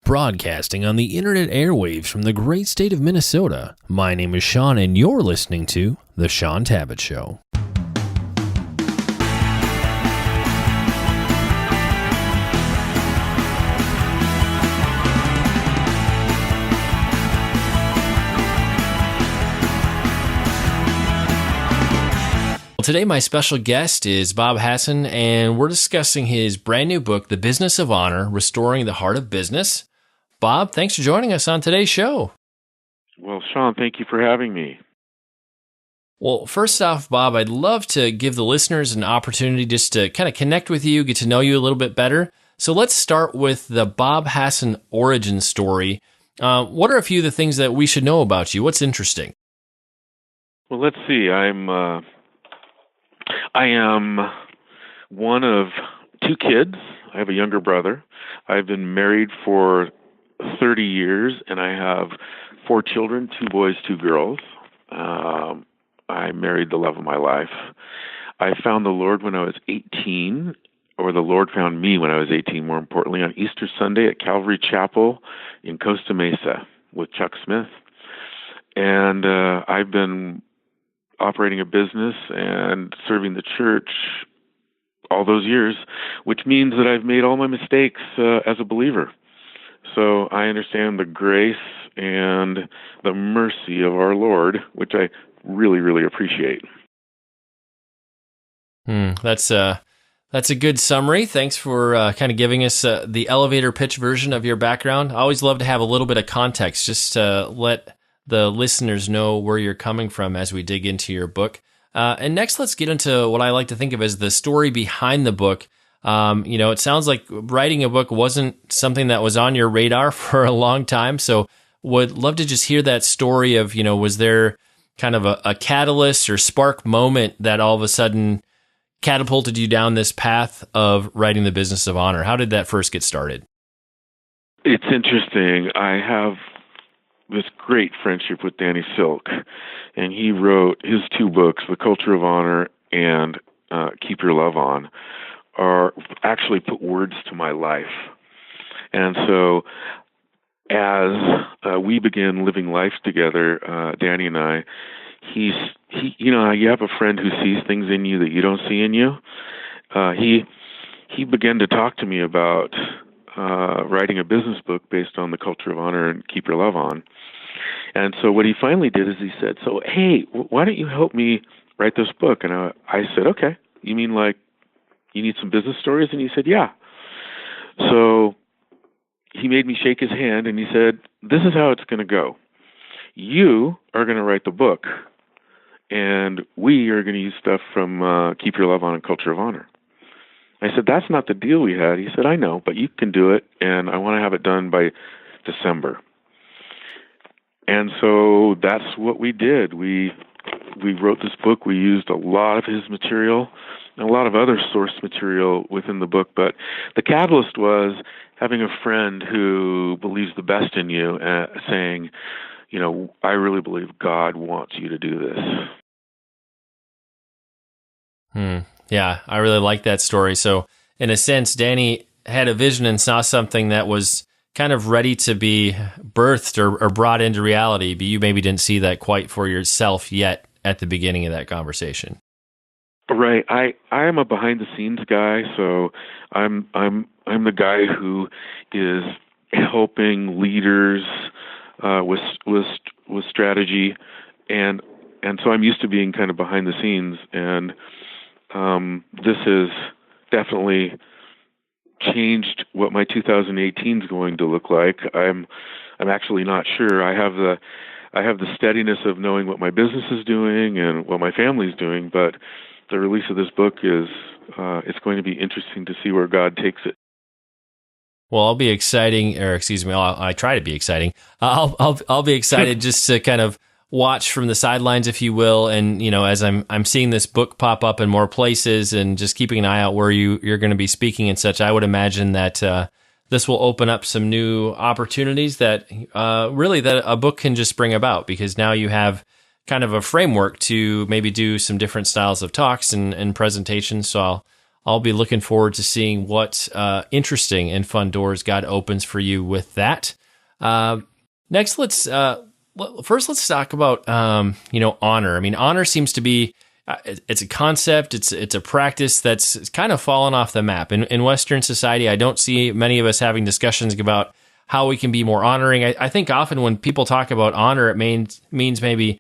Broadcasting on the internet airwaves from the great state of Minnesota, my name is Shaun, and you're listening to The Shaun Tabatt Show. Today, my special guest is Bob Hasson, and we're discussing his brand new book, The Business of Honor, Restoring the Heart of Business. Bob, thanks for joining us on today's show. Well, Shaun, thank you for having me. Well, first off, Bob, I'd love to give the listeners an opportunity just to kind of connect with you, get to know you a little bit better. So let's start with the Bob Hasson origin story. What are a few of the things that we should know about you? What's interesting? Well, let's see. I am one of two kids. I have a younger brother. I've been married for 30 years, and I have 4 children, 2 boys, 2 girls. I married the love of my life. I found the Lord when I was 18, or the Lord found me when I was 18, more importantly, on Easter Sunday at Calvary Chapel in Costa Mesa with Chuck Smith. And I've been operating a business and serving the church all those years, which means that I've made all my mistakes as a believer. So I understand the grace and the mercy of our Lord, which I really, really appreciate. That's a good summary. Thanks for kind of giving us the elevator pitch version of your background. I always love to have a little bit of context just to let the listeners know where you're coming from as we dig into your book. And next, let's get into what I like to think of as the story behind the book. It sounds like writing a book wasn't something that was on your radar for a long time. So would love to just hear that story of, was there kind of a catalyst or spark moment that all of a sudden catapulted you down this path of writing The Business of Honor? How did that first get started? It's interesting. I have this great friendship with Danny Silk, and he wrote his 2 books, The Culture of Honor and Keep Your Love On, are actually put words to my life. And so as we began living life together, Danny and I, he you have a friend who sees things in you that you don't see in you. He began to talk to me about writing a business book based on The Culture of Honor and Keep Your Love On. And so what he finally did is he said, so, hey, why don't you help me write this book? And I said, okay, you mean like you need some business stories? And he said, yeah. So he made me shake his hand, and he said, this is how it's going to go. You are going to write the book, and we are going to use stuff from Keep Your Love On and Culture of Honor. I said, that's not the deal we had. He said, I know, but you can do it, and I want to have it done by December. And so that's what we did. We wrote this book. We used a lot of his material and a lot of other source material within the book, but the catalyst was having a friend who believes the best in you, saying, I really believe God wants you to do this. Yeah, I really like that story. So in a sense, Danny had a vision and saw something that was kind of ready to be birthed or brought into reality, but you maybe didn't see that quite for yourself yet at the beginning of that conversation. Right. I am a behind the scenes guy, so I'm the guy who is helping leaders with strategy, and so I'm used to being kind of behind the scenes, and this has definitely changed what my 2018 is going to look like. I'm actually not sure. I have the steadiness of knowing what my business is doing and what my family's doing, but the release of this book is it's going to be interesting to see where God takes it. Well, I'll be exciting, or excuse me, I try to be exciting. I'll be excited just to kind of watch from the sidelines, if you will, and as I'm seeing this book pop up in more places, and just keeping an eye out where you're going to be speaking and such. I would imagine that this will open up some new opportunities that really that a book can just bring about, because now you have kind of a framework to maybe do some different styles of talks and presentations. So I'll be looking forward to seeing what interesting and fun doors God opens for you with that. Next, first let's talk about honor. I mean, honor seems to be it's a concept, it's a practice that's kind of fallen off the map. In Western society, I don't see many of us having discussions about how we can be more honoring. I think often when people talk about honor, it means maybe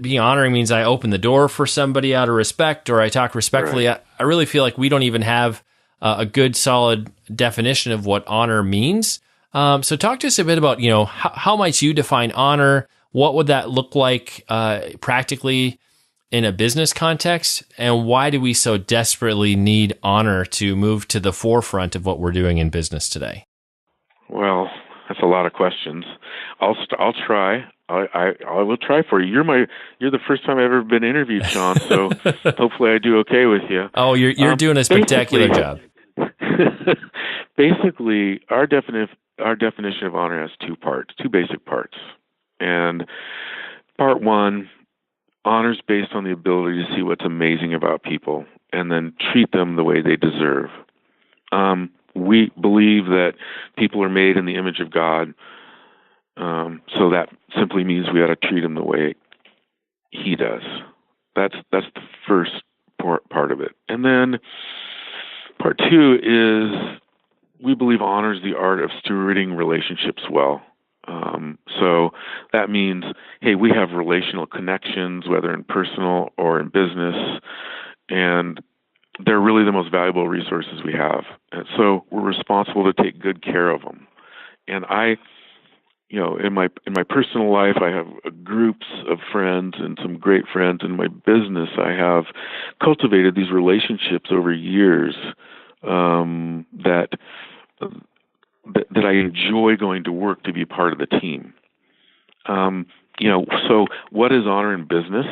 being honoring means I open the door for somebody out of respect, or I talk respectfully. Right. I really feel like we don't even have a good, solid definition of what honor means. So talk to us a bit about, how might you define honor? What would that look like practically in a business context? And why do we so desperately need honor to move to the forefront of what we're doing in business today? Well, that's a lot of questions. I'll try. I will try for you. You're the first time I've ever been interviewed, Shaun. So hopefully I do okay with you. Oh, you're doing a spectacular job. Basically, our definition of honor has two basic parts. And part one, honor is based on the ability to see what's amazing about people and then treat them the way they deserve. We believe that people are made in the image of God, so that simply means we ought to treat them the way He does. That's the first part of it. And then part two is we believe honor is the art of stewarding relationships well. So that means, hey, we have relational connections, whether in personal or in business, and they're really the most valuable resources we have. And so we're responsible to take good care of them. And in my personal life, I have groups of friends and some great friends. In my business, I have cultivated these relationships over years that I enjoy going to work to be part of the team. So what is honor in business?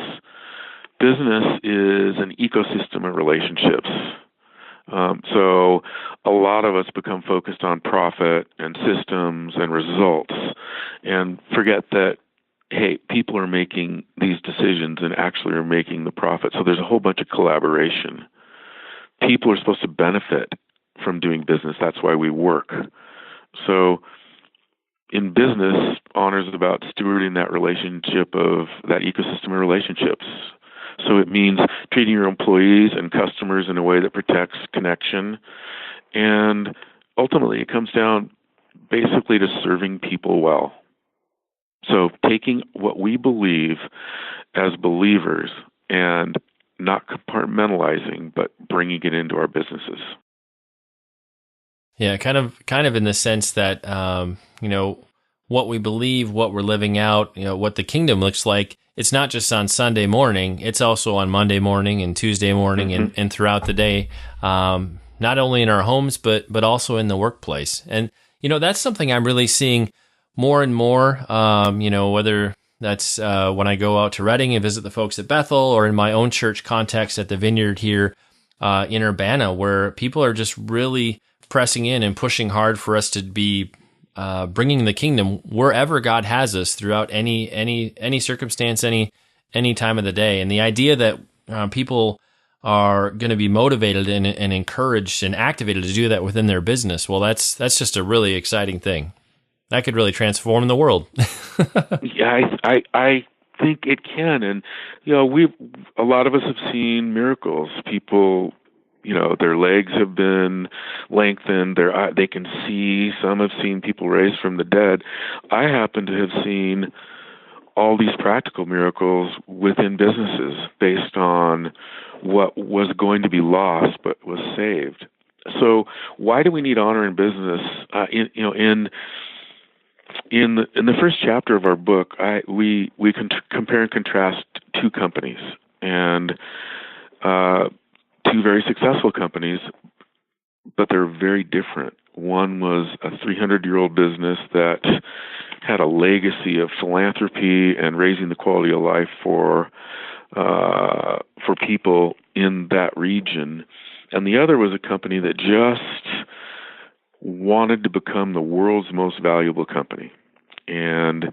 Business is an ecosystem of relationships. So a lot of us become focused on profit and systems and results and forget that, hey, people are making these decisions and actually are making the profit. So there's a whole bunch of collaboration. People are supposed to benefit from doing business. That's why we work. So in business, honor is about stewarding that relationship of that ecosystem of relationships. So it means treating your employees and customers in a way that protects connection. And ultimately, it comes down basically to serving people well. So taking what we believe as believers and not compartmentalizing, but bringing it into our businesses. Yeah, kind of in the sense that, what we believe, what we're living out, what the kingdom looks like, it's not just on Sunday morning, it's also on Monday morning and Tuesday morning and throughout the day, not only in our homes, but also in the workplace. And, that's something I'm really seeing more and more, whether that's when I go out to Reading and visit the folks at Bethel or in my own church context at the Vineyard here in Urbana, where people are just really pressing in and pushing hard for us to be bringing the kingdom wherever God has us throughout any circumstance, any time of the day. And the idea that people are going to be motivated and encouraged and activated to do that within their business, well, that's just a really exciting thing. That could really transform the world. Yeah, I think it can, and a lot of us have seen miracles. People, their legs have been lengthened. They can see. Some have seen people raised from the dead. I happen to have seen all these practical miracles within businesses based on what was going to be lost but was saved. So why do we need honor in business? In the first chapter of our book, we compare and contrast two companies and two very successful companies, but they're very different. One was a 300-year-old business that had a legacy of philanthropy and raising the quality of life for people in that region, and the other was a company that just wanted to become the world's most valuable company. And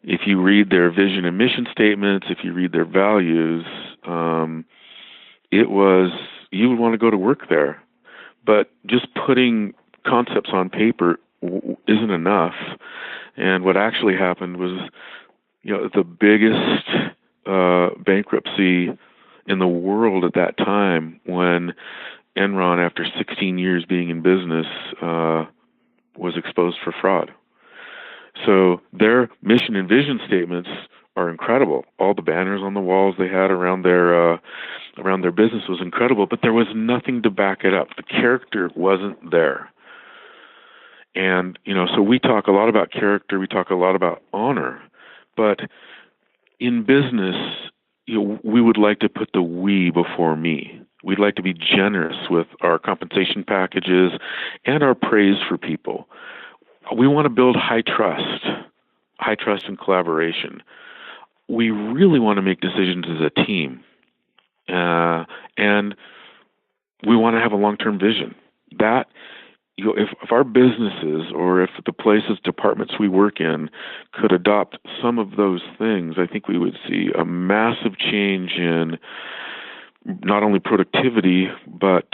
if you read their vision and mission statements, if you read their values, it was you would want to go to work there. But just putting concepts on paper isn't enough. And what actually happened was, the biggest bankruptcy in the world at that time, when Enron, after 16 years being in business, was exposed for fraud. So their mission and vision statements are incredible. All the banners on the walls they had around their business was incredible, but there was nothing to back it up. The character wasn't there. And, so we talk a lot about character, we talk a lot about honor, but in business, we would like to put the we before me. We'd like to be generous with our compensation packages and our praise for people. We want to build high trust and collaboration. We really want to make decisions as a team. And we want to have a long-term vision. That, if our businesses or if the places, departments we work in could adopt some of those things, I think we would see a massive change in not only productivity, but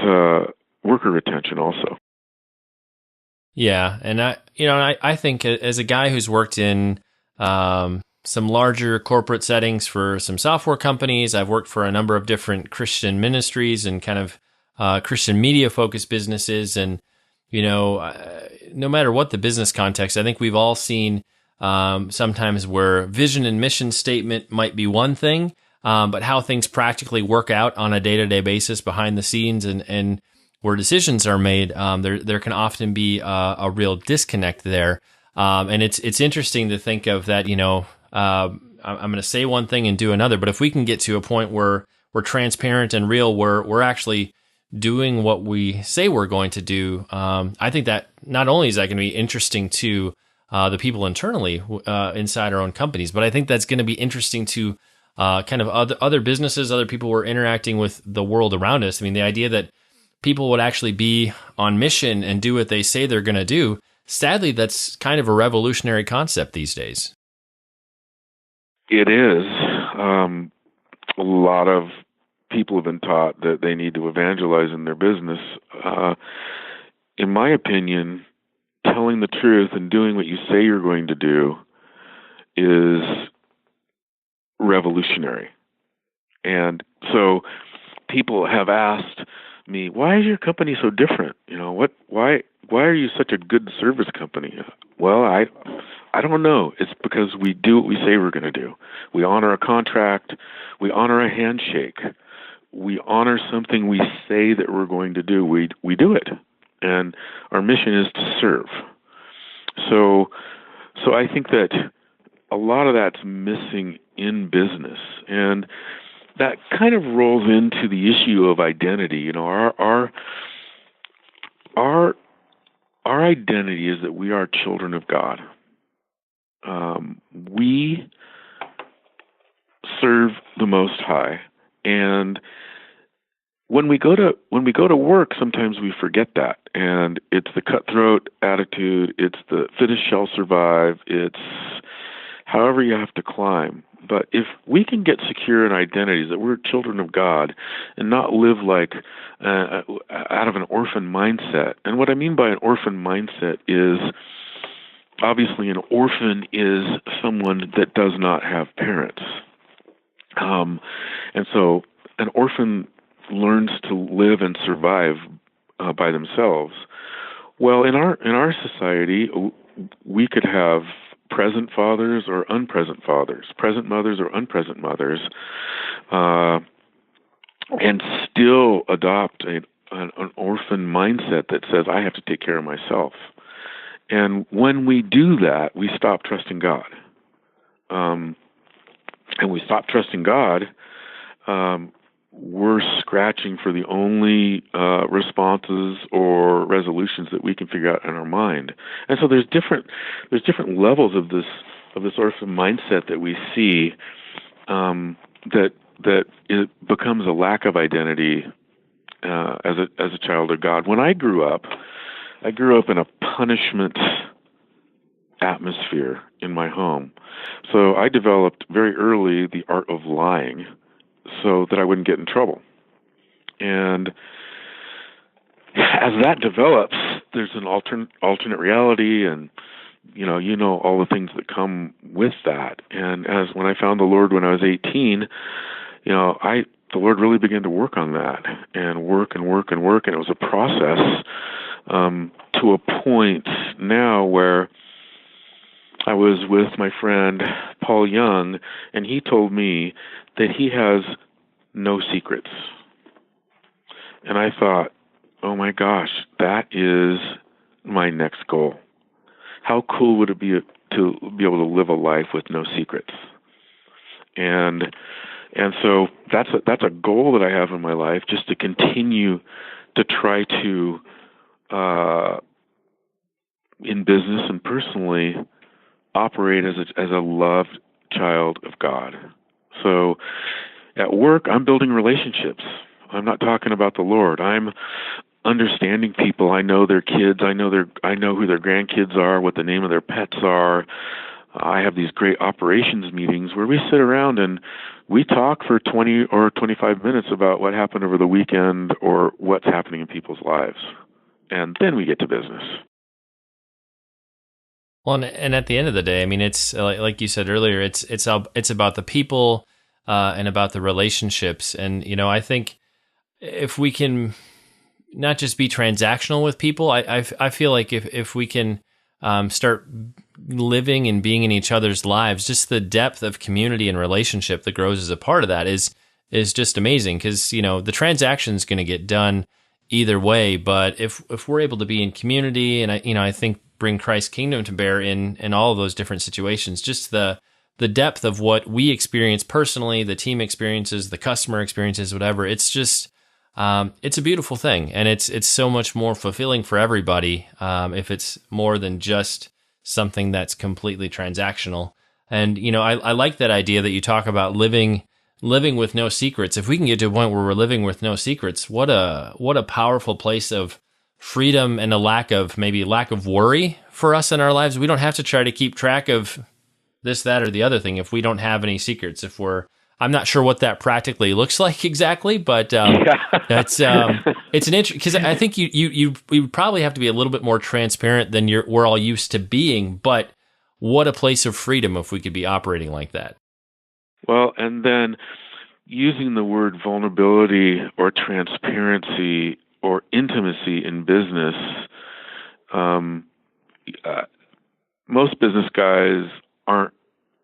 worker retention also. Yeah, and I think as a guy who's worked in some larger corporate settings for some software companies, I've worked for a number of different Christian ministries and kind of Christian media focused businesses, and no matter what the business context, I think we've all seen sometimes where vision and mission statement might be one thing, but how things practically work out on a day-to-day basis behind the scenes and where decisions are made, there can often be a real disconnect there. And it's interesting to think of that, I'm going to say one thing and do another, but if we can get to a point where we're transparent and real, we're actually doing what we say we're going to do, I think that not only is that going to be interesting to the people internally inside our own companies, but I think that's going to be interesting to kind of other businesses, other people who are interacting with the world around us. I mean, the idea that people would actually be on mission and do what they say they're going to do, sadly, that's kind of a revolutionary concept these days. It is. A lot of people have been taught that they need to evangelize in their business. In my opinion, telling the truth and doing what you say you're going to do is revolutionary. And so people have asked me, why is your company so different? Why are you such a good service company? Well, I don't know. It's because we do what we say we're going to do. We honor a contract. We honor a handshake. We honor something we say that we're going to do. We do it. And our mission is to serve. So I think that a lot of that's missing in business. And that kind of rolls into the issue of identity. Our identity is that we are children of God. We serve the Most High, and when we go to work, sometimes we forget that, and it's the cutthroat attitude. It's the fittest shall survive. It's however you have to climb. But if we can get secure in identities that we're children of God and not live like out of an orphan mindset, and what I mean by an orphan mindset is obviously an orphan is someone that does not have parents. And so an orphan learns to live and survive by themselves. Well, in our society, we could have present fathers or unpresent fathers, present mothers or unpresent mothers, and still adopt an orphan mindset that says, I have to take care of myself. And when we do that, we stop trusting God. And we stop trusting God, we're scratching for the only responses or resolutions that we can figure out in our mind. And so there's different levels of this orphan mindset that we see that it becomes a lack of identity as a child of God. When I grew up in a punishment atmosphere in my home. So I developed very early the art of lying so that I wouldn't get in trouble. And as that develops, there's an alternate reality, and all the things that come with that. And as when I found the Lord when I was 18, the Lord really began to work on that, and work, and it was a process to a point now where I was with my friend Paul Young, and he told me that he has no secrets. And I thought, oh my gosh, that is my next goal. How cool would it be to be able to live a life with no secrets? And so that's a goal that I have in my life, just to continue to try to, in business and personally, operate as a loved child of God. So at work, I'm building relationships. I'm not talking about the Lord. I'm understanding people. I know their kids. I know who their grandkids are, what the name of their pets are. I have these great operations meetings where we sit around and we talk for 20 or 25 minutes about what happened over the weekend or what's happening in people's lives. And then we get to business. Well, and at the end of the day, I mean, it's like you said earlier, it's about the people and about the relationships. And, I think if we can not just be transactional with people, I feel like if we can start living and being in each other's lives, just the depth of community and relationship that grows as a part of that is just amazing. Because the transaction is going to get done either way, but if we're able to be in community, and I think bring Christ's kingdom to bear in all of those different situations, just the depth of what we experience personally, the team experiences, the customer experiences, whatever, it's just it's a beautiful thing, and it's so much more fulfilling for everybody if it's more than just something that's completely transactional. And I like that idea that you talk about living with no secrets. If we can get to a point where we're living with no secrets, what a powerful place of freedom and a lack of worry for us in our lives. We don't have to try to keep track of this, that, or the other thing if we don't have any secrets. I'm not sure what that practically looks like exactly, but it's an interesting, because I think you probably have to be a little bit more transparent than we're all used to being. But what a place of freedom if we could be operating like that. Well, and then using the word vulnerability or transparency or intimacy in business, most business guys aren't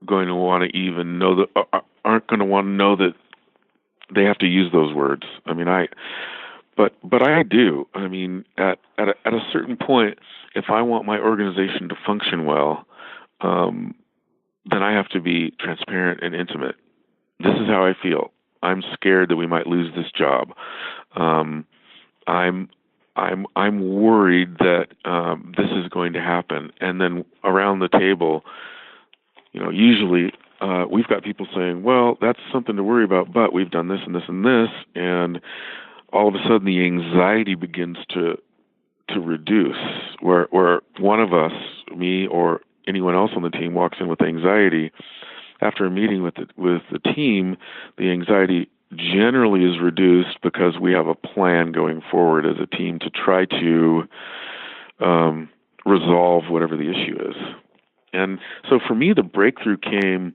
going to want to even know aren't going to want to know that they have to use those words. I mean, but I do. I mean, at a certain point, if I want my organization to function well, then I have to be transparent and intimate. This is how I feel. I'm scared that we might lose this job. I'm worried that this is going to happen. And then around the table, usually we've got people saying, well, that's something to worry about, but we've done this and this and this. And all of a sudden the anxiety begins to reduce, where one of us, me or anyone else on the team, walks in with anxiety. After a meeting with the team, the anxiety generally is reduced because we have a plan going forward as a team to try to resolve whatever the issue is. And so for me, the breakthrough came,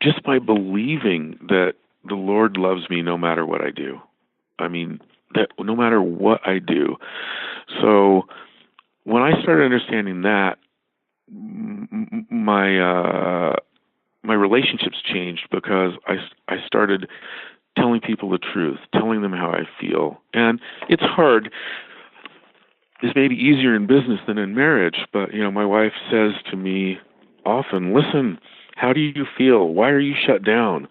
just by believing that the Lord loves me no matter what I do. I mean, that no matter what I do. So when I started understanding that, my relationships changed, because I started telling people the truth, telling them how I feel. And it's hard. It's maybe easier in business than in marriage, but my wife says to me often, "Listen, how do you feel? Why are you shut down?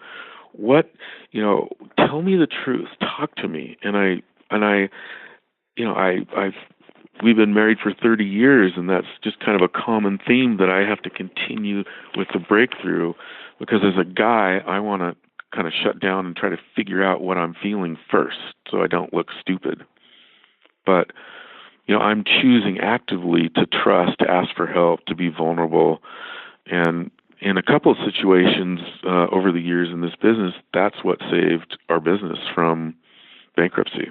Tell me the truth. Talk to me." We've been married for 30 years, and that's just kind of a common theme that I have to continue with the breakthrough, because as a guy, I want to kind of shut down and try to figure out what I'm feeling first so I don't look stupid. But, I'm choosing actively to trust, to ask for help, to be vulnerable. And in a couple of situations over the years in this business, that's what saved our business from bankruptcy.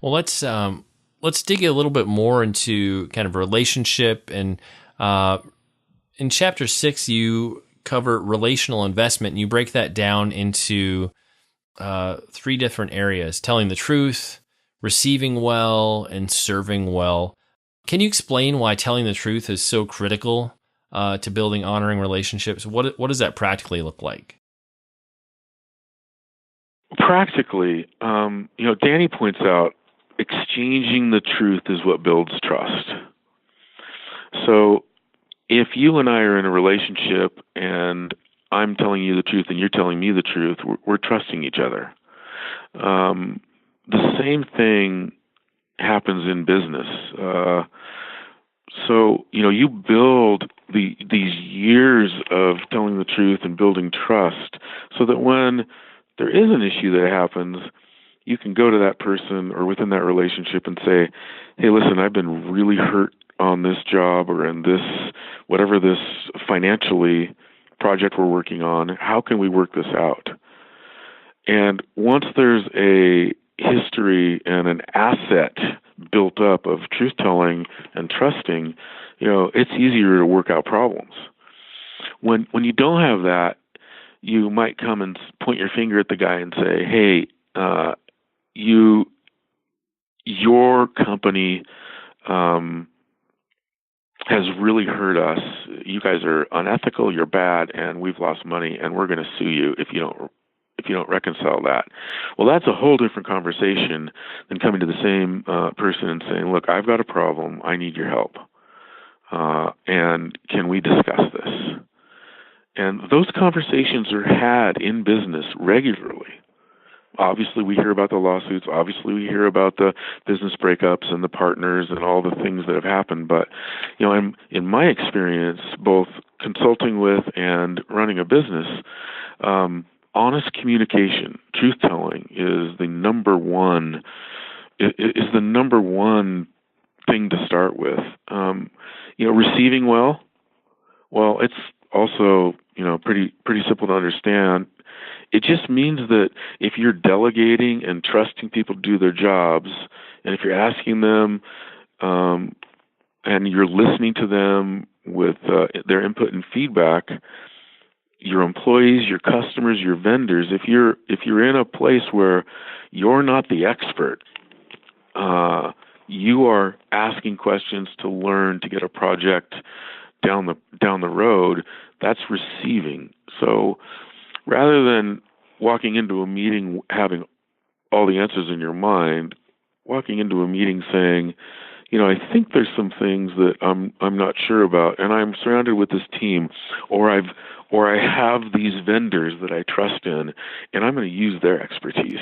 Well, let's dig a little bit more into kind of relationship. And in chapter 6, you cover relational investment, and you break that down into 3 different areas: telling the truth, receiving well, and serving well. Can you explain why telling the truth is so critical to building honoring relationships? What does that practically look like? Practically, Danny points out exchanging the truth is what builds trust. So if you and I are in a relationship and I'm telling you the truth and you're telling me the truth, we're trusting each other. The same thing happens in business. So you build these years of telling the truth and building trust so that when there is an issue that happens, you can go to that person or within that relationship and say, hey, listen, I've been really hurt on this job or in this, whatever this financially project we're working on. How can we work this out? And once there's a history and an asset built up of truth-telling and trusting, it's easier to work out problems. When you don't have that, you might come and point your finger at the guy and say, hey, your company has really hurt us. You guys are unethical, you're bad, and we've lost money, and we're going to sue you if you don't reconcile that. Well, that's a whole different conversation than coming to the same person and saying, look, I've got a problem, I need your help, and can we discuss this? And those conversations are had in business regularly. Obviously, we hear about the lawsuits. Obviously, we hear about the business breakups and the partners and all the things that have happened. But, in my experience, both consulting with and running a business, honest communication, truth-telling is the number one thing to start with. Receiving well, it's also pretty simple to understand. It just means that if you're delegating and trusting people to do their jobs, and if you're asking them and you're listening to them with their input and feedback, your employees, your customers, your vendors, if you're in a place where you're not the expert, you are asking questions to learn to get a project down the road, that's receiving. So rather than walking into a meeting having all the answers in your mind, walking into a meeting saying, I think there's some things that I'm not sure about, and I'm surrounded with this team, or I have these vendors that I trust in, and I'm going to use their expertise.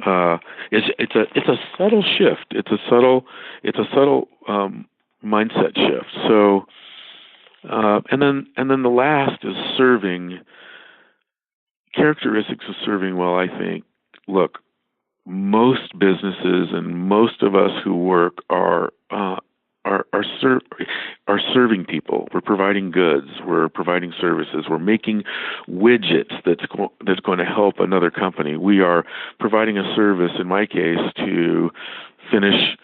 It's a subtle shift. It's a subtle mindset shift. So, and then the last is serving. Characteristics of serving well, I think. Look, most businesses and most of us who work are serving people. We're providing goods. We're providing services. We're making widgets that's going to help another company. We are providing a service, in my case, to finish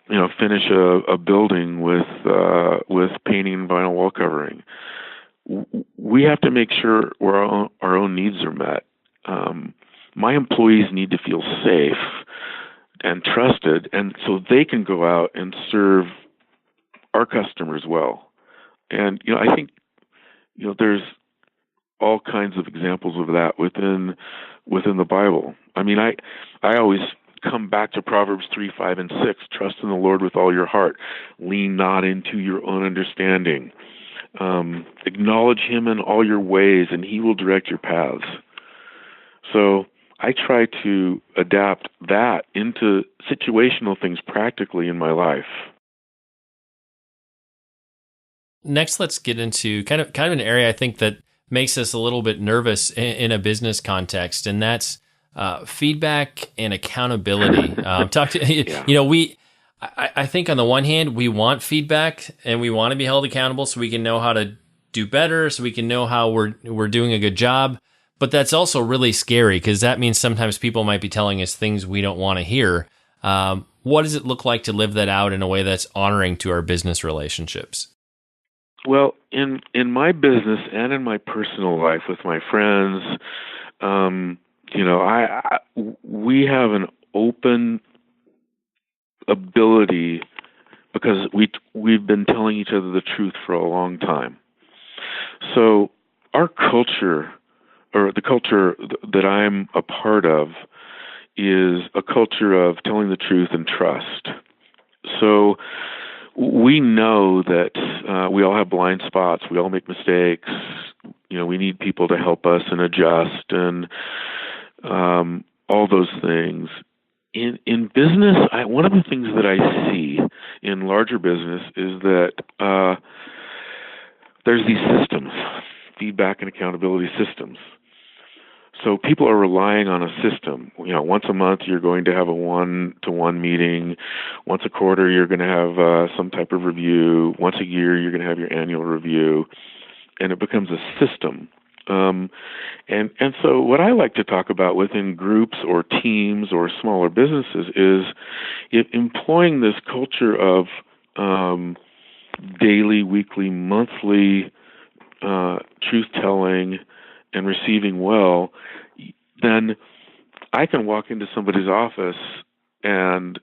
a building with painting and vinyl wall covering. We have to make sure our own needs are met. My employees need to feel safe and trusted, and so they can go out and serve our customers well. And I think there's all kinds of examples of that within the Bible. I mean, I always come back to Proverbs 3, 5, and 6. Trust in the Lord with all your heart. Lean not into your own understanding. Acknowledge him in all your ways, and he will direct your paths. So I try to adapt that into situational things practically in my life. Next, let's get into kind of an area I think that makes us a little bit nervous in a business context, and that's feedback and accountability. I think on the one hand, we want feedback and we want to be held accountable so we can know how to do better, so we can know how we're doing a good job. But that's also really scary because that means sometimes people might be telling us things we don't want to hear. What does it look like to live that out in a way that's honoring to our business relationships? Well, in my business and in my personal life with my friends, we have an open ability because we've been telling each other the truth for a long time. So our culture, or the culture that I'm a part of, is a culture of telling the truth and trust. So we know that we all have blind spots. We all make mistakes. We need people to help us and adjust and all those things. In business, one of the things that I see in larger business is that there's these systems, feedback and accountability systems. So people are relying on a system. Once a month you're going to have a one-to-one meeting. Once a quarter you're going to have some type of review. Once a year you're going to have your annual review, and it becomes a system. And so what I like to talk about within groups or teams or smaller businesses is employing this culture of daily, weekly, monthly truth-telling and receiving well. Then I can walk into somebody's office and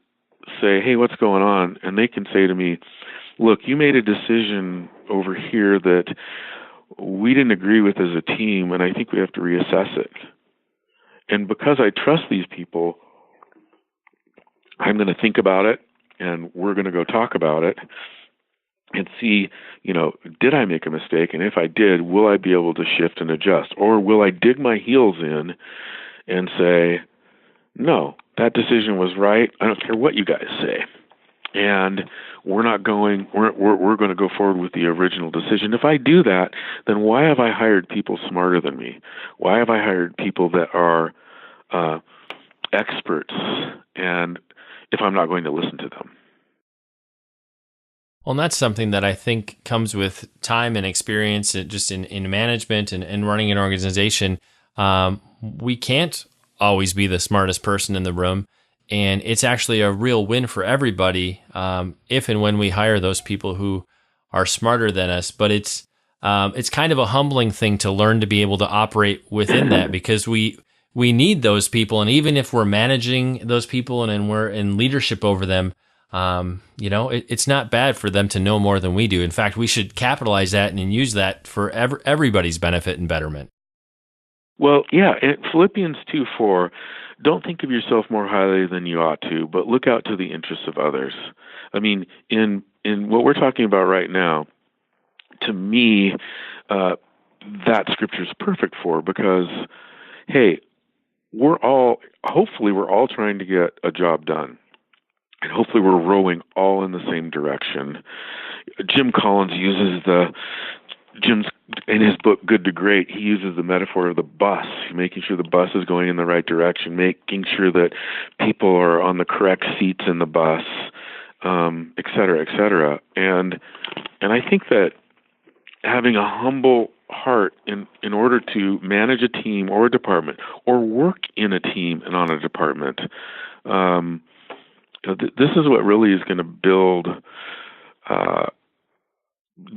say, hey, what's going on? And they can say to me, look, you made a decision over here that we didn't agree with as a team, and I think we have to reassess it. And because I trust these people, I'm going to think about it, and we're going to go talk about it and see, did I make a mistake? And if I did, will I be able to shift and adjust? Or will I dig my heels in and say, no, that decision was right. I don't care what you guys say. And we're going to go forward with the original decision. If I do that, then why have I hired people smarter than me? Why have I hired people that are experts? And if I'm not going to listen to them? Well, and that's something that I think comes with time and experience just in management and running an organization. We can't always be the smartest person in the room. And it's actually a real win for everybody if and when we hire those people who are smarter than us. But it's kind of a humbling thing to learn to be able to operate within that, because we need those people. And even if we're managing those people and we're in leadership over them, it's not bad for them to know more than we do. In fact, we should capitalize that and use that for everybody's benefit and betterment. Well, yeah, Philippians 2:4, don't think of yourself more highly than you ought to, but look out to the interests of others. I mean, in what we're talking about right now, to me, that scripture is perfect for, because, hey, hopefully we're all trying to get a job done. And hopefully we're rowing all in the same direction. Jim Collins in his book, Good to Great, he uses the metaphor of the bus, making sure the bus is going in the right direction, making sure that people are on the correct seats in the bus, et cetera, et cetera. And I think that having a humble heart in order to manage a team or a department, or work in a team and on a department, this is what really is going to build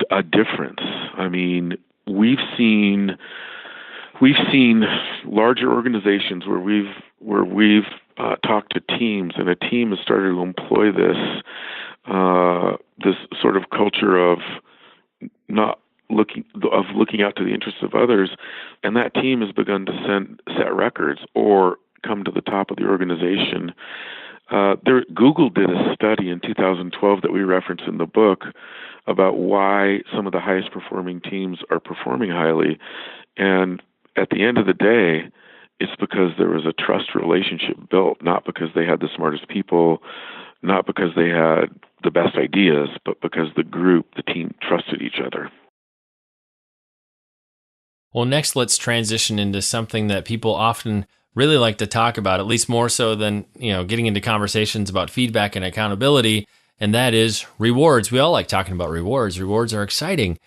a difference. I mean, we've seen larger organizations where we've talked to teams, and a team has started to employ this sort of culture of looking out to the interests of others, and that team has begun to set records or come to the top of the organization. Google did a study in 2012 that we reference in the book about why some of the highest performing teams are performing highly. And at the end of the day, it's because there was a trust relationship built, not because they had the smartest people, not because they had the best ideas, but because the team trusted each other. Well, next, let's transition into something that people often really like to talk about, at least more so than, getting into conversations about feedback and accountability, and that is rewards. We all like talking about rewards. Rewards are exciting.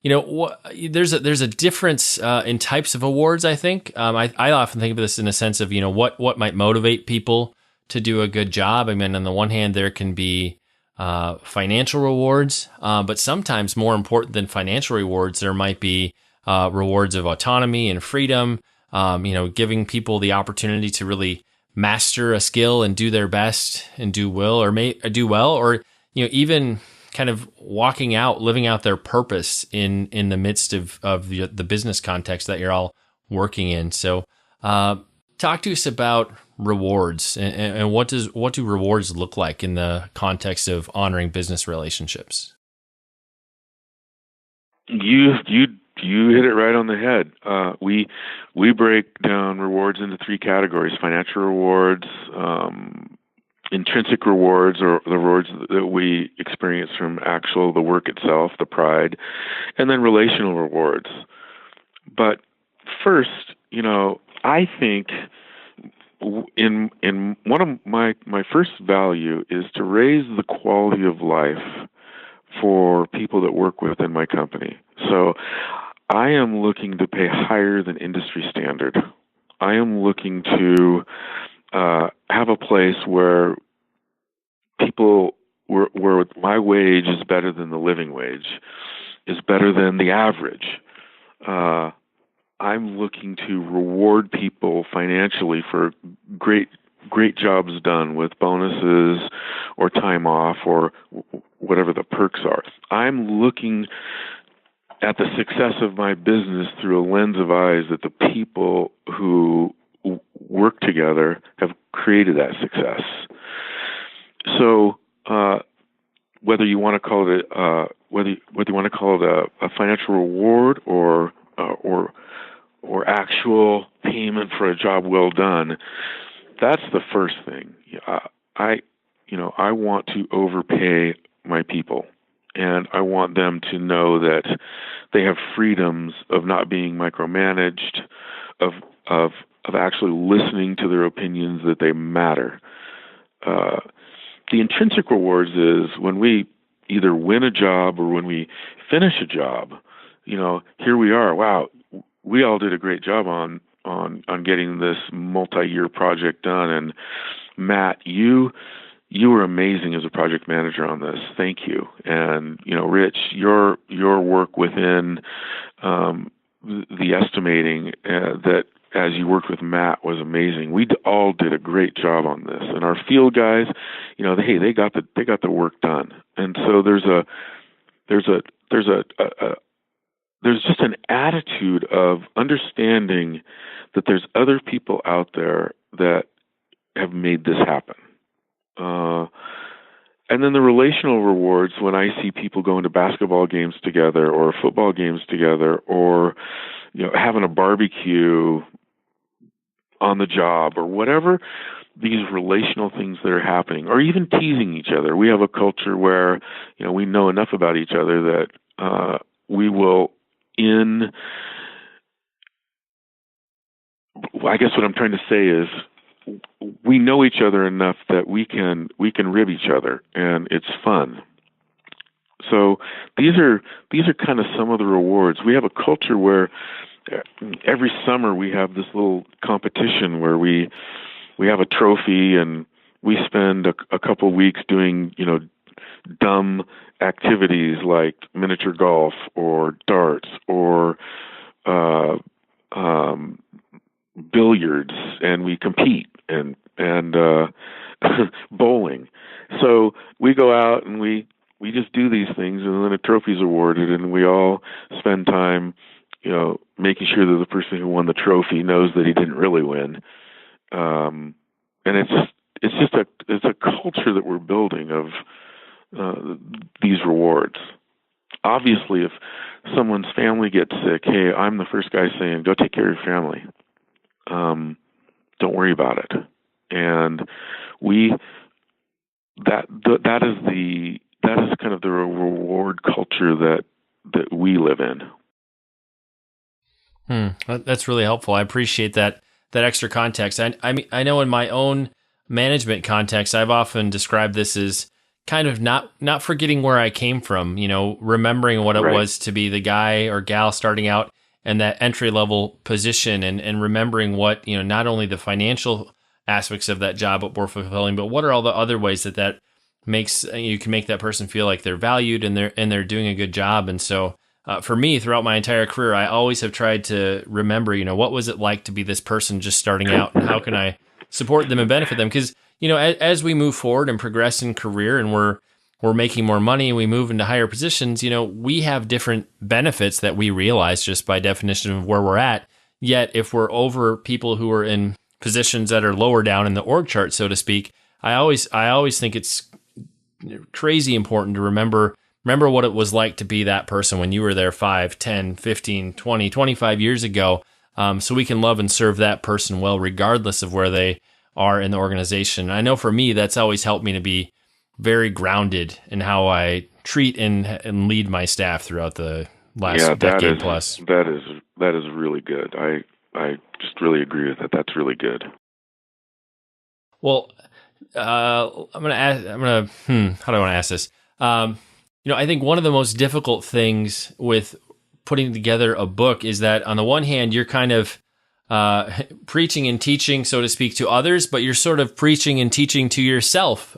there's a difference in types of awards. I think I often think of this in a sense of what might motivate people to do a good job. I mean, on the one hand, there can be financial rewards, but sometimes more important than financial rewards, there might be rewards of autonomy and freedom. Giving people the opportunity to really master a skill and do their best and do well, or even kind of walking out, living out their purpose in the midst of the business context that you're all working in. So, talk to us about rewards and what do rewards look like in the context of honoring business relationships? You hit it right on the head. We break down rewards into three categories: financial rewards, intrinsic rewards, or the rewards that we experience from the work itself, the pride, and then relational rewards. But first, I think in one of my first value is to raise the quality of life for people that work within my company. So I am looking to pay higher than industry standard. I am looking to have a place where where my wage is better than the living wage, is better than the average. I'm looking to reward people financially for great jobs done with bonuses or time off or whatever the perks are. I'm looking at the success of my business through a lens of eyes that the people who work together have created that success. So, whether you want to call it a financial reward or actual payment for a job well done, that's the first thing. I want to overpay my people, and I want them to know that they have freedoms of not being micromanaged, of actually listening to their opinions, that they matter. The intrinsic rewards is when we either win a job or when we finish a job. Here we are. Wow, we all did a great job on getting this multi-year project done. And Matt, you were amazing as a project manager on this. Thank you. And Rich, your work within the estimating that as you worked with Matt was amazing. We all did a great job on this, and our field guys, they got the work done. And so there's just an attitude of understanding that there's other people out there that have made this happen. And then the relational rewards, when I see people going to basketball games together or football games together, or having a barbecue on the job, or whatever these relational things that are happening, or even teasing each other. We have a culture where we know enough about each other that we will I guess what I'm trying to say is we know each other enough that we can rib each other, and it's fun. So these are kind of some of the rewards. We have a culture where every summer we have this little competition where we have a trophy, and we spend a couple weeks doing dumb activities like miniature golf or darts or billiards, and we compete and bowling. So we go out and we just do these things, and then a trophy's awarded, and we all spend time making sure that the person who won the trophy knows that he didn't really win. And it's a culture that we're building of these rewards. Obviously, if someone's family gets sick, hey, I'm the first guy saying, go take care of your family. Don't worry about it. And that is kind of the reward culture that we live in. That's really helpful. I appreciate that extra context. I mean, I know in my own management context, I've often described this as kind of not forgetting where I came from, remembering what it Right. was to be the guy or gal starting out in that entry level position, and remembering what, not only the financial aspects of that job were fulfilling, but what are all the other ways that makes, you can make that person feel like they're valued and they're doing a good job. And so for me, throughout my entire career, I always have tried to remember, what was it like to be this person just starting out, and how can I support them and benefit them? Because, as we move forward and progress in career, and we're making more money and we move into higher positions, we have different benefits that we realize just by definition of where we're at. Yet if we're over people who are in positions that are lower down in the org chart, so to speak, I always think it's crazy important to remember what it was like to be that person when you were there 5, 10, 15, 20, 25 years ago, so we can love and serve that person well, regardless of where they are in the organization. I know for me, that's always helped me to be very grounded in how I treat and lead my staff throughout the last decade plus. That is really good. I just really agree with that. That's really good. Well, how do I want to ask this? I think one of the most difficult things with putting together a book is that on the one hand, you're kind of preaching and teaching, so to speak, to others, but you're sort of preaching and teaching to yourself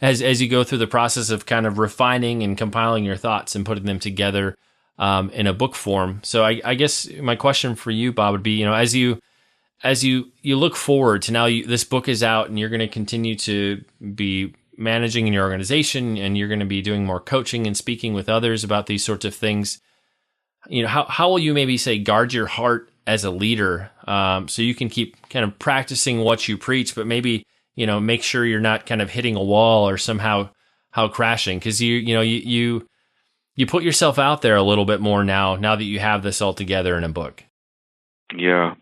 as you go through the process of kind of refining and compiling your thoughts and putting them together in a book form. So I guess my question for you, Bob, would be, as you look forward to now, this book is out and you're going to continue to be managing in your organization, and you're going to be doing more coaching and speaking with others about these sorts of things. How will you maybe say guard your heart as a leader, so you can keep kind of practicing what you preach, but maybe, make sure you're not kind of hitting a wall or somehow crashing, because you put yourself out there a little bit more now that you have this all together in a book. Yeah,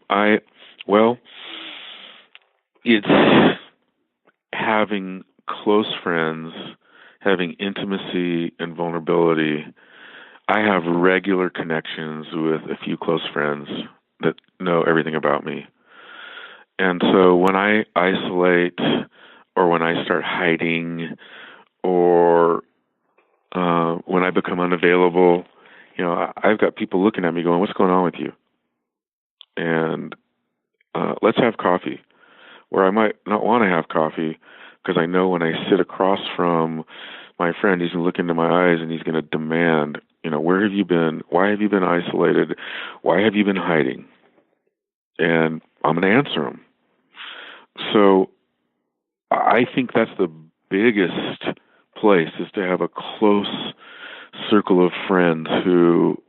it's having close friends, having intimacy and vulnerability. I have regular connections with a few close friends that know everything about me. And so when I isolate, or when I start hiding, or when I become unavailable, I've got people looking at me going, "What's going on with you?" And let's have coffee. Where I might not want to have coffee, because I know when I sit across from my friend, he's going to look into my eyes and he's going to demand, where have you been? Why have you been isolated? Why have you been hiding? And I'm going to answer him. So I think that's the biggest place, is to have a close circle of friends who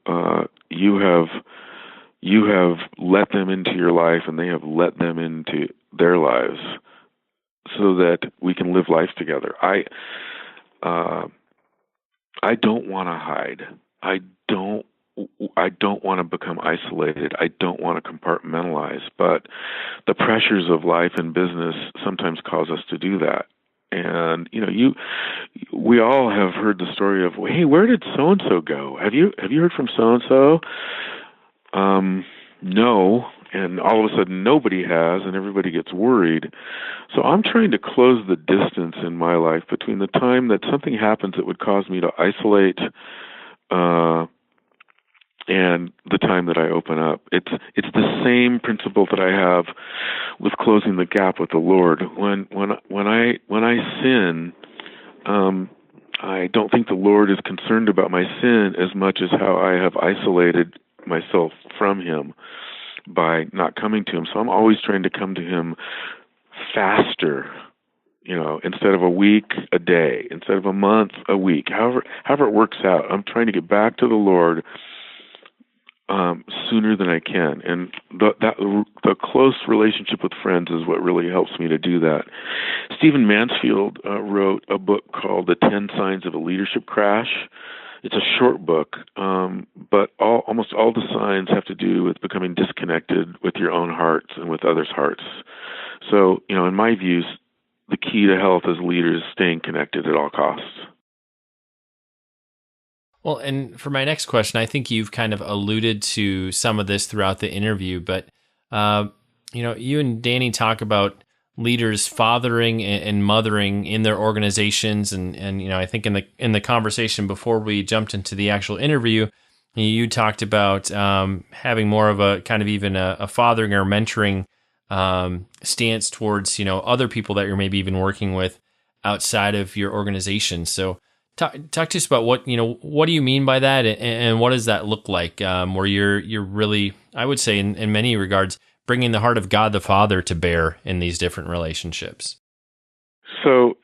you have let them into your life, and they have let them into their lives, so that we can live life together. I don't want to hide. I don't want to become isolated. I don't want to compartmentalize. But the pressures of life and business sometimes cause us to do that. And we all have heard the story of, hey, where did so and so go? Have you heard from so and so? No. And all of a sudden nobody has, and everybody gets worried. So I'm trying to close the distance in my life between the time that something happens that would cause me to isolate and the time that I open up. It's the same principle that I have with closing the gap with the Lord. When I sin, I don't think the Lord is concerned about my sin as much as how I have isolated myself from Him by not coming to Him. So I'm always trying to come to Him faster, instead of a week, a day, instead of a month, a week, however it works out. I'm trying to get back to the Lord sooner than I can. And the close relationship with friends is what really helps me to do that. Stephen Mansfield wrote a book called The 10 Signs of a Leadership Crash. It's a short book, but almost all the signs have to do with becoming disconnected with your own hearts and with others' hearts. So, in my views, the key to health as leaders is staying connected at all costs. Well, and for my next question, I think you've kind of alluded to some of this throughout the interview, but you and Danny talk about leaders fathering and mothering in their organizations, and I think in the conversation before we jumped into the actual interview, you talked about having more of a kind of even a fathering or mentoring stance towards other people that you're maybe even working with outside of your organization. So talk to us about what do you mean by that, and what does that look like, where you're really, I would say in many regards, bringing the heart of God the Father to bear in these different relationships. So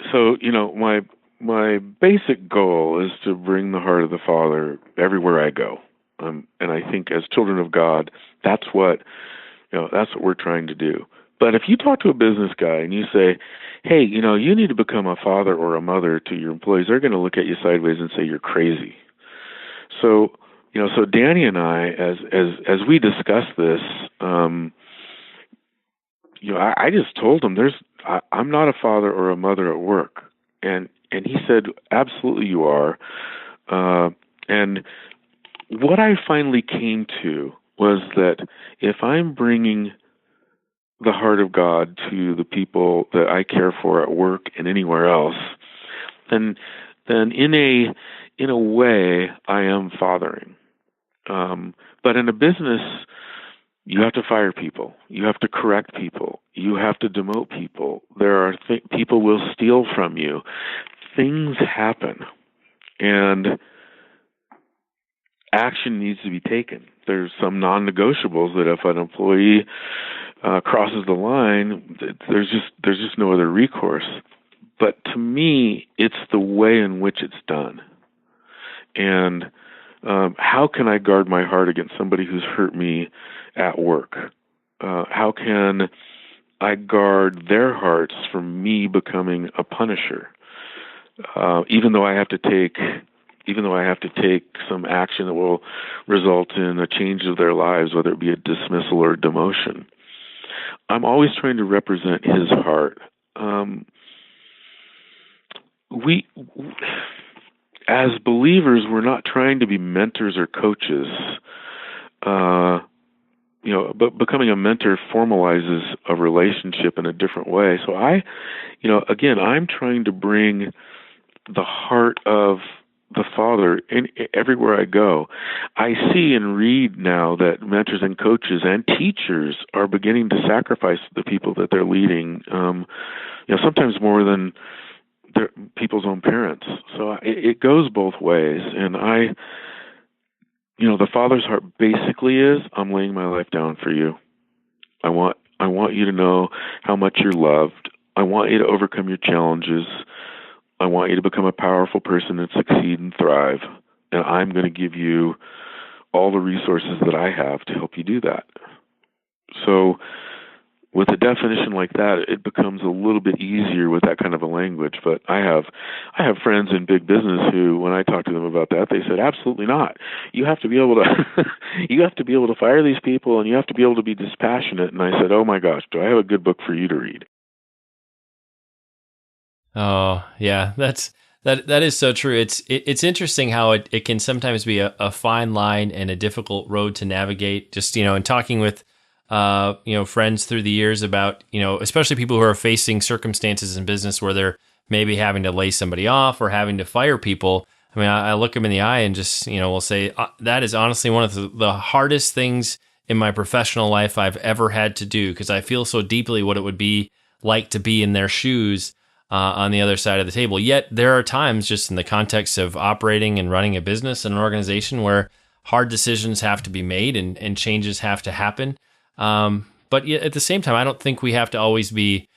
my basic goal is to bring the heart of the Father everywhere I go, and I think as children of God, that's what we're trying to do. But if you talk to a business guy and you say, hey, you need to become a father or a mother to your employees, they're going to look at you sideways and say you're crazy. So, so Danny and I, as we discuss this, I just told him I'm not a father or a mother at work. And he said, absolutely you are. And what I finally came to was that if I'm bringing the heart of God to the people that I care for at work and anywhere else, then in a way I am fathering. But in a business, you have to fire people. You have to correct people. You have to demote people. There are people will steal from you. Things happen, and action needs to be taken. There's some non-negotiables that if an employee crosses the line, there's just no other recourse. But to me, it's the way in which it's done. And how can I guard my heart against somebody who's hurt me at work? How can I guard their hearts from me becoming a punisher? Even though I have to take some action that will result in a change of their lives, whether it be a dismissal or a demotion, I'm always trying to represent his heart. We, as believers, we're not trying to be mentors or coaches. But becoming a mentor formalizes a relationship in a different way. So I'm trying to bring the heart of the Father in everywhere I go. I see and read now that mentors and coaches and teachers are beginning to sacrifice the people that they're leading, sometimes more than their people's own parents. So it goes both ways. And the Father's heart basically is, I'm laying my life down for you. I want you to know how much you're loved. I want you to overcome your challenges. I want you to become a powerful person and succeed and thrive. And I'm going to give you all the resources that I have to help you do that. So with a definition like that, it becomes a little bit easier with that kind of a language. But I have friends in big business who, when I talk to them about that, they said, absolutely not. You have to be able to fire these people, and you have to be able to be dispassionate. And I said, oh my gosh, do I have a good book for you to read? Oh, yeah, that is so true. It's interesting how it can sometimes be a fine line and a difficult road to navigate. Just, in talking with friends through the years about, especially people who are facing circumstances in business where they're maybe having to lay somebody off or having to fire people. I mean, I look them in the eye and just, will say that is honestly one of the hardest things in my professional life I've ever had to do, because I feel so deeply what it would be like to be in their shoes on the other side of the table. Yet there are times, just in the context of operating and running a business and an organization, where hard decisions have to be made and changes have to happen. But yet at the same time, I don't think we have to always be,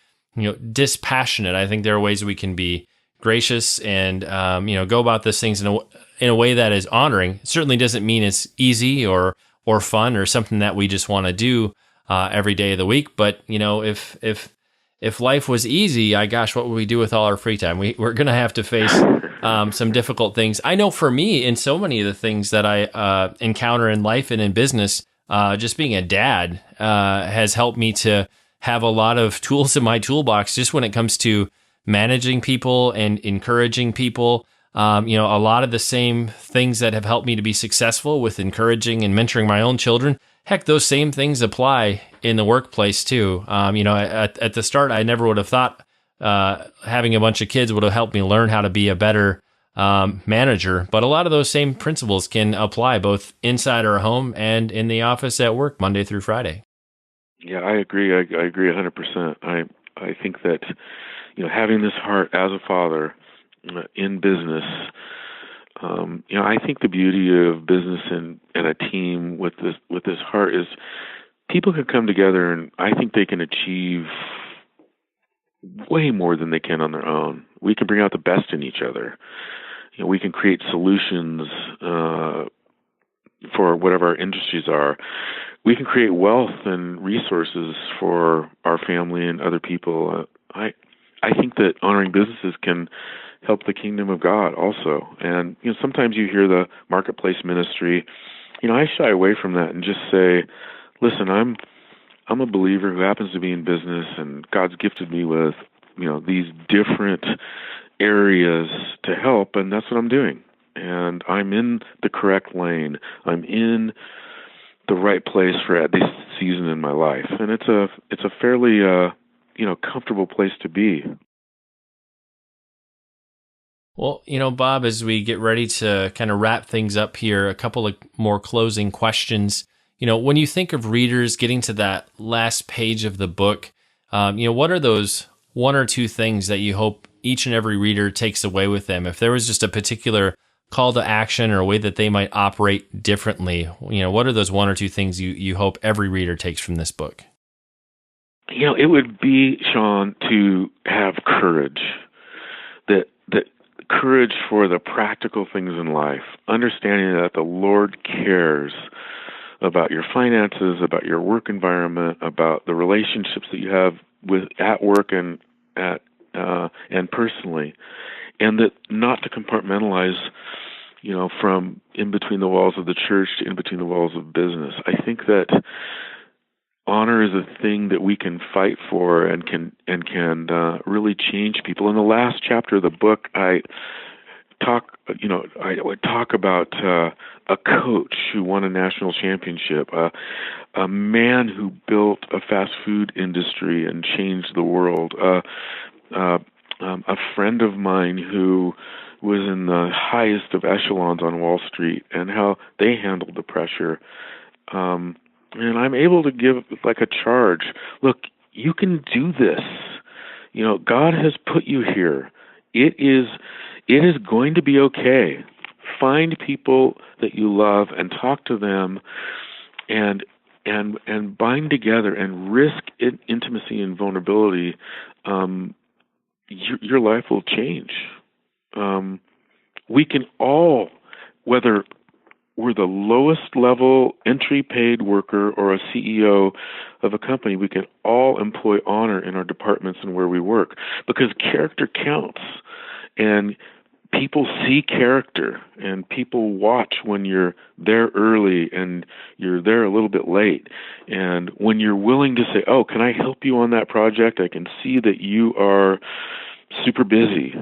dispassionate. I think there are ways we can be gracious and, go about these things in a way that is honoring. It certainly doesn't mean it's easy or fun or something that we just want to do every day of the week. But, if life was easy, gosh, what would we do with all our free time? We're going to have to face some difficult things. I know for me, in so many of the things that I encounter in life and in business, just being a dad has helped me to have a lot of tools in my toolbox just when it comes to managing people and encouraging people. A lot of the same things that have helped me to be successful with encouraging and mentoring my own children heck, those same things apply in the workplace too. At the start, I never would have thought having a bunch of kids would have helped me learn how to be a better manager. But a lot of those same principles can apply both inside our home and in the office at work, Monday through Friday. Yeah, I agree. I agree 100%. I think that having this heart as a father in business, I think the beauty of business and a team with this heart is people can come together, and I think they can achieve way more than they can on their own. We can bring out the best in each other. We can create solutions for whatever our industries are. We can create wealth and resources for our family and other people. I think that honoring businesses can help the kingdom of God also. And sometimes you hear the marketplace ministry. I shy away from that and just say, listen, I'm a believer who happens to be in business, and God's gifted me with these different areas to help, and that's what I'm doing. And I'm in the correct lane. I'm in the right place for at this season in my life, and it's a fairly comfortable place to be. Well, Bob, as we get ready to kind of wrap things up here, a couple of more closing questions. When you think of readers getting to that last page of the book, what are those one or two things that you hope each and every reader takes away with them? If there was just a particular call to action or a way that they might operate differently, what are those one or two things you hope every reader takes from this book? It would be, Shaun, to have courage. That courage for the practical things in life, understanding that the Lord cares about your finances, about your work environment, about the relationships that you have at work and personally, and that not to compartmentalize, from in between the walls of the church to in between the walls of business. I think that honor is a thing that we can fight for and can really change people. In the last chapter of the book, I would talk about a coach who won a national championship, a man who built a fast food industry and changed the world, a friend of mine who was in the highest of echelons on Wall Street, and how they handled the pressure. And I'm able to give like a charge. Look, you can do this. God has put you here. It is going to be okay. Find people that you love and talk to them, and bind together and risk intimacy and vulnerability. Your life will change. We can all, whether we're the lowest level entry paid worker or a CEO of a company, we can all employ honor in our departments and where we work, because character counts, and people see character, and people watch when you're there early and you're there a little bit late. And when you're willing to say, oh, can I help you on that project? I can see that you are super busy.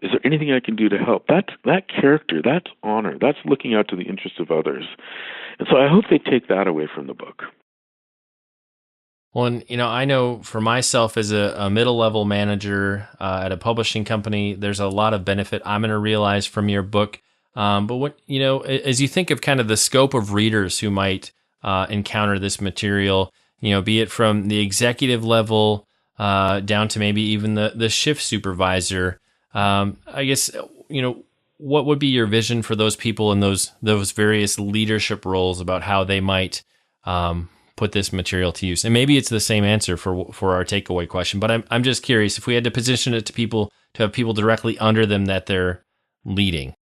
Is there anything I can do to help? That character, that's honor. That's looking out to the interests of others. And so I hope they take that away from the book. Well, and, I know for myself as a middle-level manager at a publishing company, there's a lot of benefit I'm going to realize from your book. But what, as you think of kind of the scope of readers who might encounter this material, be it from the executive level down to maybe even the shift supervisor, I guess, what would be your vision for those people in those various leadership roles about how they might put this material to use? And maybe it's the same answer for our takeaway question, but I'm just curious if we had to position it to have people directly under them that they're leading.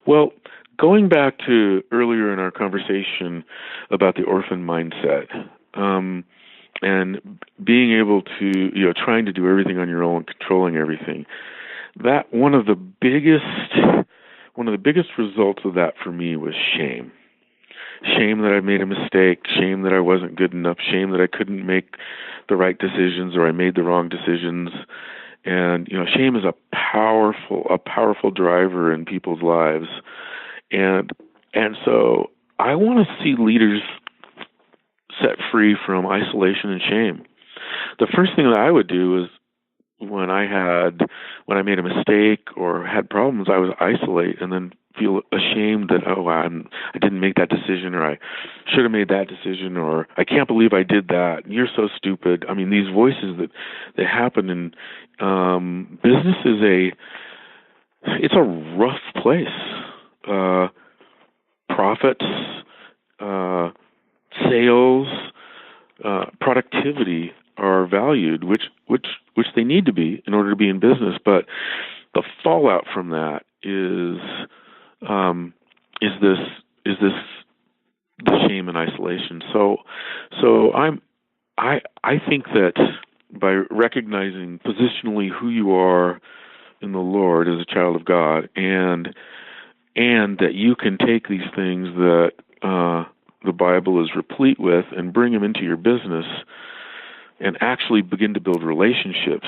Well, going back to earlier in our conversation about the orphan mindset, and being able to, trying to do everything on your own, controlling everything, that one of the biggest results of that for me was shame. Shame that I made a mistake, shame that I wasn't good enough, shame that I couldn't make the right decisions or I made the wrong decisions. And, shame is a powerful driver in people's lives. And so I want to see leaders set free from isolation and shame. The first thing that I would do is when I made a mistake or had problems, I would isolate and then feel ashamed that, I didn't make that decision, or I should have made that decision, or I can't believe I did that. You're so stupid. I mean, these voices that happen in business it's a rough place. Profits, sales, productivity are valued, which they need to be in order to be in business. But the fallout from that is this the shame and isolation. So I think that by recognizing positionally who you are in the Lord as a child of God, and that you can take these things that the Bible is replete with and bring them into your business and actually begin to build relationships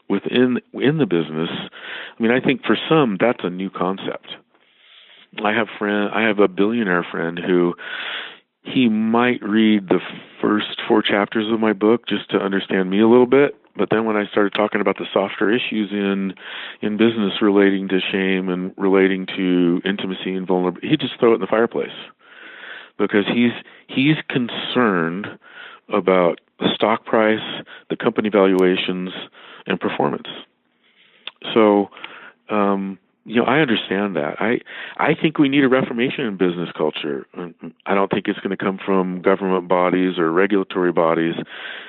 within the business. I mean, I think for some that's a new concept. I have a billionaire friend who he might read the first 4 chapters of my book just to understand me a little bit. But then when I started talking about the softer issues in business relating to shame and relating to intimacy and vulnerability, he'd just throw it in the fireplace, because he's concerned about the stock price, the company valuations, and performance. So, I understand that. I think we need a reformation in business culture. I don't think it's going to come from government bodies or regulatory bodies.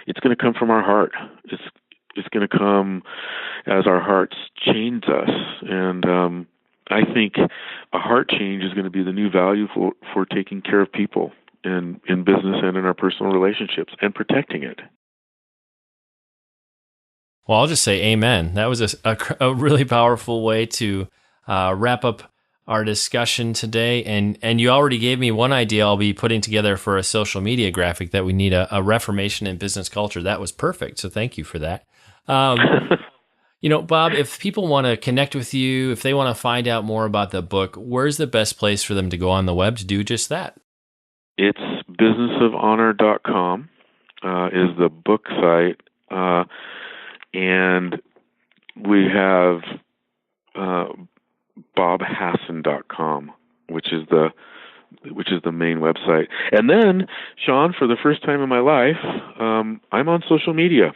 It's going to come from our heart. It's going to come as our hearts change us. And I think a heart change is going to be the new value for taking care of people in business and in our personal relationships and protecting it. Well, I'll just say amen. That was a really powerful way to wrap up our discussion today. And you already gave me one idea I'll be putting together for a social media graphic, that we need a reformation in business culture. That was perfect. So thank you for that. Bob, if people want to connect with you, if they want to find out more about the book, where's the best place for them to go on the web to do just that? It's businessofhonor.com is the book site. And we have bobhasson.com, which is the main website. And then, Shaun, for the first time in my life, I'm on social media,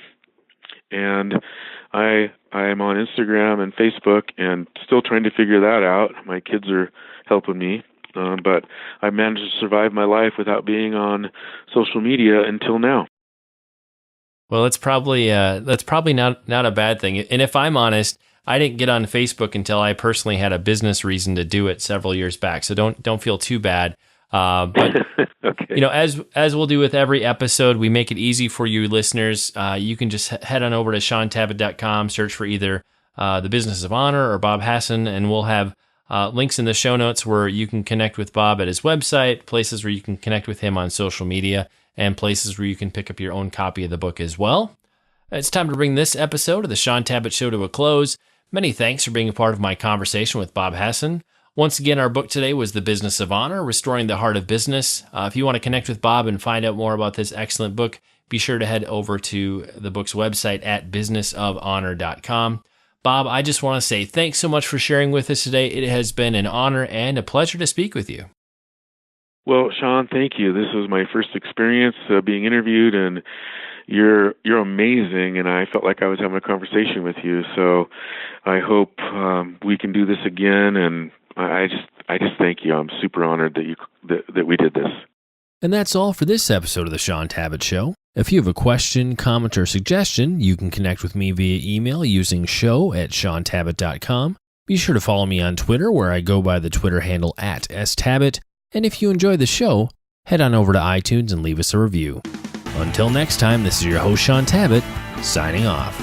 and I'm on Instagram and Facebook, and still trying to figure that out. My kids are helping me, but I managed to survive my life without being on social media until now. Well, that's probably not a bad thing. And if I'm honest, I didn't get on Facebook until I personally had a business reason to do it several years back. So don't feel too bad. But okay. As we'll do with every episode, we make it easy for you listeners. You can just head on over to ShaunTabatt.com, search for either the Business of Honor or Bob Hasson, and we'll have links in the show notes where you can connect with Bob at his website, places where you can connect with him on social media, and places where you can pick up your own copy of the book as well. It's time to bring this episode of the Shaun Tabatt Show to a close. Many thanks for being a part of my conversation with Bob Hasson. Once again, our book today was The Business of Honor, Restoring the Heart of Business. If you want to connect with Bob and find out more about this excellent book, be sure to head over to the book's website at businessofhonor.com. Bob, I just want to say thanks so much for sharing with us today. It has been an honor and a pleasure to speak with you. Well, Shaun, thank you. This was my first experience being interviewed, and you're amazing, and I felt like I was having a conversation with you. So I hope we can do this again, and I just thank you. I'm super honored that we did this. And that's all for this episode of the Shaun Tabatt Show. If you have a question, comment, or suggestion, you can connect with me via email using show@shauntabatt.com. Be sure to follow me on Twitter, where I go by the Twitter handle @stabatt. And if you enjoy the show, head on over to iTunes and leave us a review. Until next time, this is your host, Shaun Tabatt, signing off.